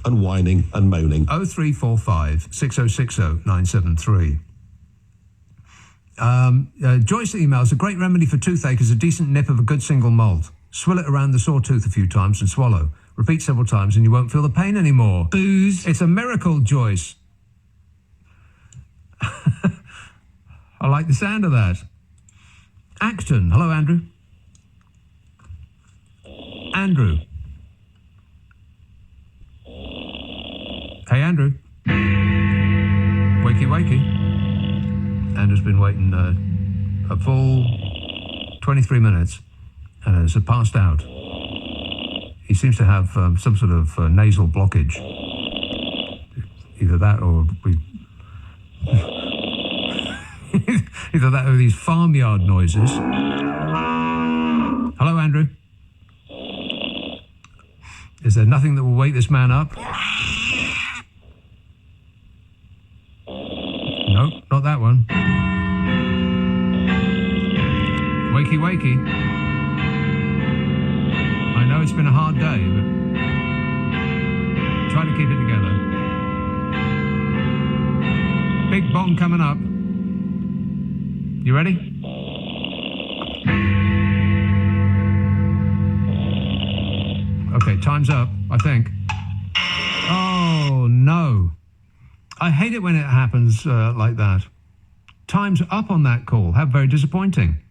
and whining and moaning. 0345 6060 973. Joyce emails, a great remedy for toothache is a decent nip of a good single malt. Swill it around the sore tooth a few times and swallow. Repeat several times and you won't feel the pain anymore. Booze. It's a miracle, Joyce. I like the sound of that. Acton. Hello, Andrew. Andrew. Hey, Andrew. Wakey, wakey. Andrew's been waiting a full 23 minutes and has passed out. He seems to have some sort of nasal blockage. Either that or either that or these farmyard noises. Hello, Andrew. Is there nothing that will wake this man up? Nope, not that one. Wakey, wakey. I know it's been a hard day, but try to keep it together. Big bong coming up. You ready? Okay, time's up, I think. Oh, no. I hate it when it happens like that. Time's up on that call. How very disappointing.